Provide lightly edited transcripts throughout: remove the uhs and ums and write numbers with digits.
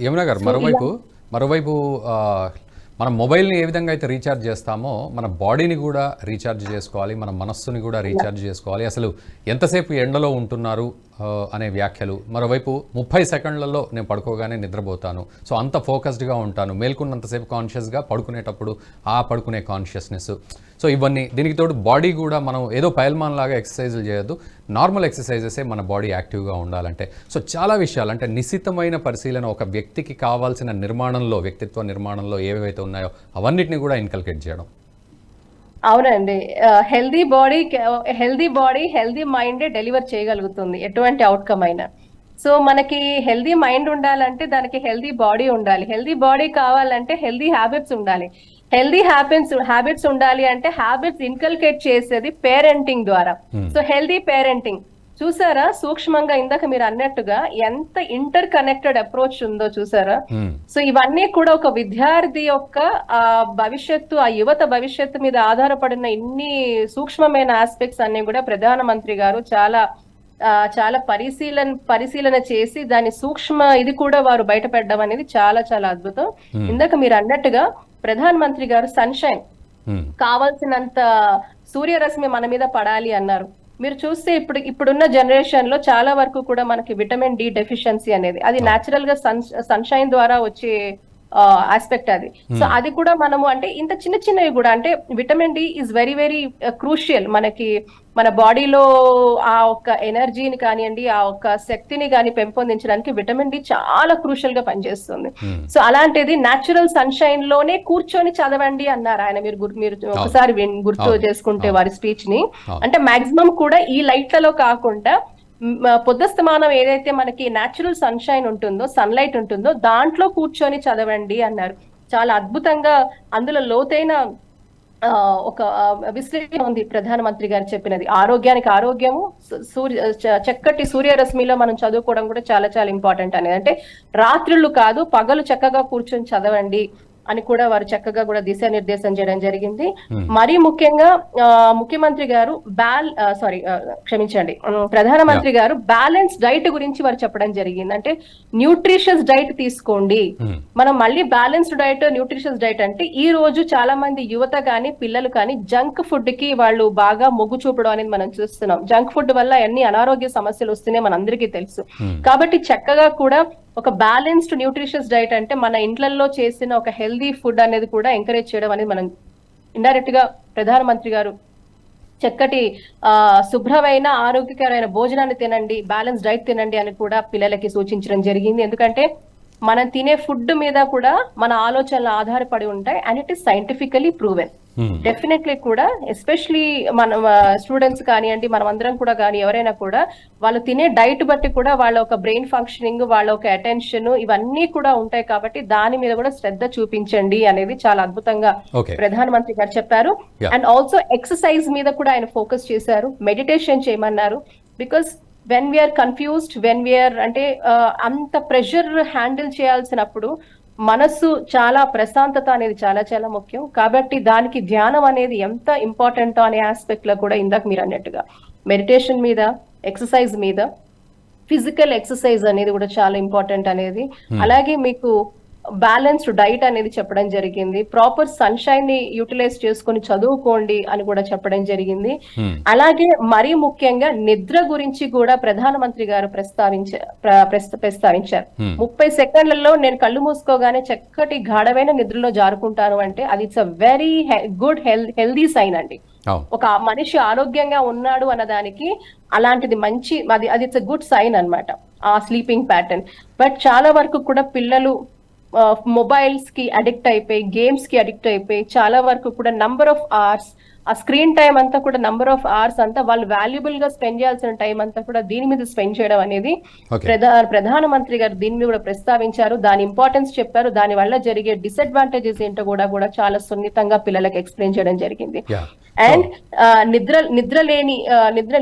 యమున గారు, మరోవైపు మనం మొబైల్ని ఏ విధంగా అయితే రీఛార్జ్ చేస్తామో మన బాడీని కూడా రీఛార్జ్ చేసుకోవాలి, మన మనస్సుని కూడా రీఛార్జ్ చేసుకోవాలి. అసలు ఎంతసేపు ఎండలో ఉంటున్నారు అనే వ్యాఖ్యలు. మరోవైపు 30 సెకండ్లలో నేను పడుకోగానే నిద్రపోతాను, సో అంత ఫోకస్డ్గా ఉంటాను, మేల్కొన్నంతసేపు కాన్షియస్గా, పడుకునేటప్పుడు పడుకునే కాన్షియస్నెస్. సో ఇవన్నీ, దీనికి తోడు బాడీ కూడా మనం ఏదో పైల్మాన్ లాగా ఎక్సర్సైజులు చేయొద్దు, నార్మల్ ఎక్సర్సైజెసే మన బాడీ యాక్టివ్గా ఉండాలంటే. సో చాలా విషయాలు, అంటే నిశితమైన పరిశీలన ఒక వ్యక్తికి కావాల్సిన నిర్మాణంలో, వ్యక్తిత్వ నిర్మాణంలో ఏవైతే ఉన్నాయో అవన్నిటిని కూడా ఇన్కల్కేట్ చేయడం. అవునండి. హెల్దీ బాడీ హెల్దీ మైండే డెలివర్ చేయగలుగుతుంది ఎటువంటి అవుట్కమ్ అయినా. సో మనకి హెల్దీ మైండ్ ఉండాలంటే దానికి హెల్దీ బాడీ ఉండాలి. హెల్దీ బాడీ కావాలంటే హెల్దీ హ్యాబిట్స్ ఉండాలి. హెల్దీ హ్యాబిట్స్ ఉండాలి అంటే హ్యాబిట్స్ ఇన్కల్కేట్ చేసేది పేరెంటింగ్ ద్వారా. సో హెల్దీ పేరెంటింగ్ చూసారా, సూక్ష్మంగా ఇందాక మీరు అన్నట్టుగా ఎంత ఇంటర్ కనెక్టెడ్ అప్రోచ్ ఉందో చూసారా. సో ఇవన్నీ కూడా ఒక విద్యార్థి యొక్క భవిష్యత్తు, ఆ యువత భవిష్యత్తు మీద ఆధారపడిన ఇన్ని సూక్ష్మమైన ఆస్పెక్ట్స్ అన్ని కూడా ప్రధానమంత్రి గారు చాలా పరిశీలన చేసి దాని ఇది కూడా వారు బయటపెట్టడం అనేది చాలా చాలా అద్భుతం. ఇందాక మీరు అన్నట్టుగా ప్రధానమంత్రి గారు సన్షైన్, కావాల్సినంత సూర్యరశ్మి మన మీద పడాలి అన్నారు. మీరు చూస్తే ఇప్పుడున్న జనరేషన్ లో చాలా వరకు కూడా మనకి విటమిన్ డి డెఫిషియన్సీ అనేది, అది న్యాచురల్ గా సన్షైన్ ద్వారా వచ్చే ఆస్పెక్ట్ అది. సో అది కూడా మనము అంటే ఇంత చిన్నవి కూడా, అంటే vitamin D is very very crucial మనకి, మన బాడీలో ఆ ఒక్క ఎనర్జీని కానివ్వండి, ఆ ఒక్క శక్తిని కానీ పెంపొందించడానికి విటమిన్ డి చాలా క్రూషియల్ గా పనిచేస్తుంది. సో అలాంటిది న్యాచురల్ సన్షైన్ లోనే కూర్చొని చదవండి అన్నారు ఆయన. మీరు ఒకసారి గుర్తు చేసుకుంటే వారి స్పీచ్ ని, అంటే మాక్సిమం కూడా ఈ లైట్లలో కాకుండా పొద్దుస్తమానం ఏదైతే మనకి న్యాచురల్ సన్షైన్ ఉంటుందో, సన్లైట్ ఉంటుందో దాంట్లో కూర్చొని చదవండి అన్నారు. చాలా అద్భుతంగా అందులో లోతైన ఒక విశ్లేషణ ఉంది ప్రధానమంత్రి గారు చెప్పినది. ఆరోగ్యానికి ఆరోగ్యము, చక్కటి సూర్యరశ్మిలో మనం చదువుకోవడం కూడా చాలా చాలా ఇంపార్టెంట్ అనేది. అంటే రాత్రులు కాదు, పగలు చక్కగా కూర్చొని చదవండి అని కూడా వారు చక్కగా కూడా దిశానిర్దేశం చేయడం జరిగింది. మరీ ముఖ్యంగా ముఖ్యమంత్రి గారు ప్రధానమంత్రి గారు బ్యాలెన్స్ డైట్ గురించి వారు చెప్పడం జరిగింది. అంటే న్యూట్రిషియస్ డైట్ తీసుకోండి. మనం మళ్ళీ బ్యాలెన్స్డ్ డైట్, న్యూట్రిషియస్ డైట్ అంటే ఈ రోజు చాలా మంది యువత కానీ పిల్లలు కానీ జంక్ ఫుడ్ కి వాళ్ళు బాగా మొగ్గు చూపడం అనేది మనం చూస్తున్నాం. జంక్ ఫుడ్ వల్ల ఎన్ని అనారోగ్య సమస్యలు వస్తున్నాయి మనందరికీ తెలుసు. కాబట్టి చక్కగా కూడా ఒక బ్యాలెన్స్డ్ న్యూట్రిషియస్ డైట్ అంటే మన ఇంట్లలో చేసిన ఒక హెల్దీ ఫుడ్ అనేది కూడా ఎంకరేజ్ చేయడం అనేది మనం ఇండైరెక్ట్ గా ప్రధానమంత్రి గారు చక్కటి శుభ్రమైన ఆరోగ్యకరమైన భోజనాన్ని తినండి, బ్యాలెన్స్ డైట్ తినండి అని కూడా పిల్లలకి సూచించడం జరిగింది. ఎందుకంటే మనం తినే ఫుడ్ మీద కూడా మన ఆలోచనలు ఆధారపడి ఉంటాయి and it is scientifically proven. Definitely కూడా ఎస్పెషలీ మన స్టూడెంట్స్ కానివ్వండి, మనం అందరం కూడా కానీ ఎవరైనా కూడా వాళ్ళు తినే డైట్ బట్టి కూడా వాళ్ళ ఒక బ్రెయిన్ ఫంక్షనింగ్, వాళ్ళ ఒక అటెన్షన్ ఇవన్నీ కూడా ఉంటాయి. కాబట్టి దాని మీద కూడా శ్రద్ధ చూపించండి అనేది చాలా అద్భుతంగా ప్రధానమంత్రి గారు చెప్పారు. అండ్ ఆల్సో ఎక్సర్సైజ్ మీద కూడా ఆయన ఫోకస్ చేశారు, మెడిటేషన్ చేయమన్నారు. బికాస్ వెన్ వీఆర్ కన్ఫ్యూజ్డ్, అంటే అంత ప్రెషర్ హ్యాండిల్ చేయాల్సినప్పుడు మనస్సు చాలా ప్రశాంతత అనేది చాలా చాలా ముఖ్యం. కాబట్టి దానికి ధ్యానం అనేది ఎంత ఇంపార్టెంట్ అనే ఆస్పెక్ట్ లో కూడా ఇందాక మీరు అన్నట్టుగా మెడిటేషన్ మీద, ఎక్సర్సైజ్ మీద, ఫిజికల్ ఎక్సర్సైజ్ అనేది కూడా చాలా ఇంపార్టెంట్ అనేది. అలాగే మీకు బ్యాలెన్స్డ్ డైట్ అనేది చెప్పడం జరిగింది. ప్రాపర్ సన్షైన్ ని యూటిలైజ్ చేసుకుని చదువుకోండి అని కూడా చెప్పడం జరిగింది. అలాగే మరీ ముఖ్యంగా నిద్ర గురించి కూడా ప్రధానమంత్రి గారు ప్రస్తావించారు. 30 సెకండ్లలో నేను కళ్ళు మూసుకోగానే చక్కటి గాఢమైన నిద్రలో జారుకుంటాను అంటే అది it's a very good healthy sign అండి. ఒక మనిషి ఆరోగ్యంగా ఉన్నాడు అన్నదానికి అలాంటిది మంచి, అది ఇట్స్ అ గుడ్ సైన్ అన్నమాట ఆ స్లీపింగ్ ప్యాటర్న్. బట్ చాలా వరకు కూడా పిల్లలు మొబైల్స్ కి అడిక్ట్ అయిపోయి, గేమ్స్ కి అడిక్ట్ అయిపోయి చాలా వరకు కూడా నంబర్ ఆఫ్ అవర్స్, ఆ స్క్రీన్ టైం అంతా కూడా నంబర్ ఆఫ్ అవర్స్ అంతా వాళ్ళు వాల్యుబుల్ గా స్పెండ్ చేయాల్సిన టైం అంతా కూడా దీని మీద స్పెండ్ చేయడం అనేది ప్రధానమంత్రి గారు దీని మీద కూడా ప్రస్తావించారు. దాని ఇంపార్టెన్స్ చెప్పారు. దాని వల్ల జరిగే డిసడ్వాంటేజెస్ ఏంటో కూడా చాలా సున్నితంగా పిల్లలకు ఎక్స్ప్లెయిన్ చేయడం జరిగింది. అండ్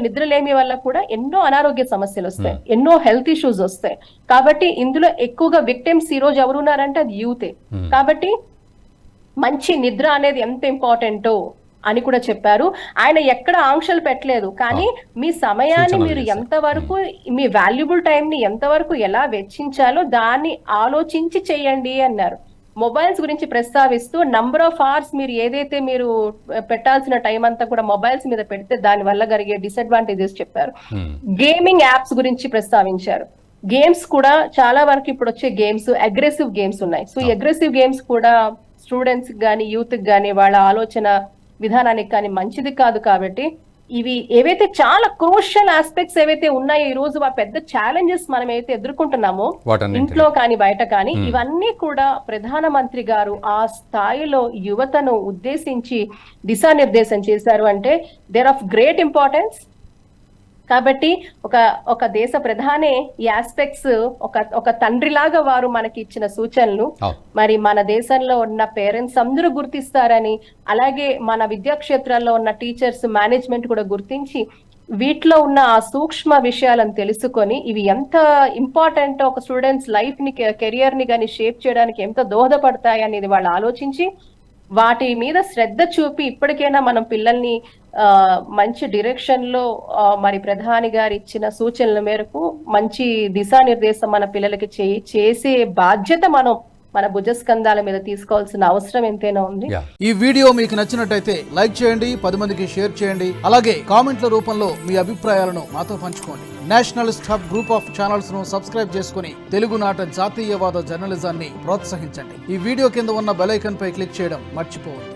నిద్రలేమి వల్ల కూడా ఎన్నో అనారోగ్య సమస్యలు వస్తాయి, ఎన్నో హెల్త్ ఇష్యూస్ వస్తాయి. కాబట్టి ఇందులో ఎక్కువగా విక్టిమ్స్ ఈ రోజు ఎవరున్నారంటే అది యూతే. కాబట్టి మంచి నిద్ర అనేది ఎంత ఇంపార్టెంటో అని కూడా చెప్పారు. ఆయన ఎక్కడ ఆంక్షలు పెట్టలేదు, కానీ మీ సమయాన్ని సూచనలు మీరు చేశారు. ఎంతవరకు, మీ వాల్యుబుల్ టైం ని ఎంతవరకు ఎలా వెచ్చించాలో దాన్ని ఆలోచించి చేయండి అన్నారు. మొబైల్స్ గురించి ప్రస్తావిస్తూ నంబర్ ఆఫ్ అవర్స్ మీరు ఏదైతే మీరు పెట్టాల్సిన టైం అంతా కూడా మొబైల్స్ మీద పెడితే దాని వల్ల కలిగే డిసడ్వాంటేజెస్ చెప్పారు. గేమింగ్ యాప్స్ గురించి ప్రస్తావించారు. గేమ్స్ కూడా చాలా వరకు ఇప్పుడు వచ్చే గేమ్స్ అగ్రెసివ్ గేమ్స్ ఉన్నాయి. సో అగ్రెసివ్ గేమ్స్ కూడా స్టూడెంట్స్ కానీ యూత్ కానీ వాళ్ళ ఆలోచన విధానానికి కానీ మంచిది కాదు. కాబట్టి ఇవి ఏవైతే చాలా క్రూషియల్ ఆస్పెక్ట్స్ ఏవైతే ఉన్నాయో ఈ రోజు ఆ పెద్ద ఛాలెంజెస్ మనం ఏవైతే ఎదుర్కొంటున్నామో ఇంట్లో కానీ బయట కానీ, ఇవన్నీ కూడా ప్రధానమంత్రి గారు ఆ స్థాయిలో యువతను ఉద్దేశించి దిశానిర్దేశం చేశారు అంటే దేర్ ఆఫ్ గ్రేట్ ఇంపార్టెన్స్. కాబట్టి ఒక దేశ ప్రధాని ఈ ఆస్పెక్ట్స్ ఒక తండ్రిలాగా వారు మనకి ఇచ్చిన సూచనలు మరి మన దేశంలో ఉన్న పేరెంట్స్ అందరూ గుర్తిస్తారని, అలాగే మన విద్యాక్షేత్రాల్లో ఉన్న టీచర్స్, మేనేజ్మెంట్ కూడా గుర్తించి వీటిలో ఉన్న ఆ సూక్ష్మ విషయాలను తెలుసుకొని ఇవి ఎంత ఇంపార్టెంట్, ఒక స్టూడెంట్స్ లైఫ్ ని, కెరియర్ ని కానీ షేప్ చేయడానికి ఎంత దోహదపడతాయి అనేది వాళ్ళు ఆలోచించి వాటి మీద శ్రద్ధ చూపి ఇప్పటికైనా మనం పిల్లల్ని మంచి డిరెక్షన్ లో మరి ప్రధాని గారు ఇచ్చిన సూచనల మేరకు మంచి దిశానిర్దేశం మన పిల్లలకి చేసే బాధ్యత మనం మన భుజస్కంధాల మీద తీసుకోవాల్సిన అవసరం ఎంతైనా ఉంది. ఈ వీడియో మీకు నచ్చినట్టయితే లైక్ చేయండి, 10 మందికి షేర్ చేయండి. అలాగే కామెంట్ల రూపంలో మీ అభిప్రాయాలను మాతో పంచుకోండి. Nationalist hub group of channels ను సబ్స్క్రైబ్ చేసుకుని తెలుగునాట జాతీయవాద జర్నలిజాన్ని ప్రోత్సహించండి. ఈ వీడియో కింద ఉన్న బెల్ ఐకాన్ పై క్లిక్ చేయడం మర్చిపోవద్దు.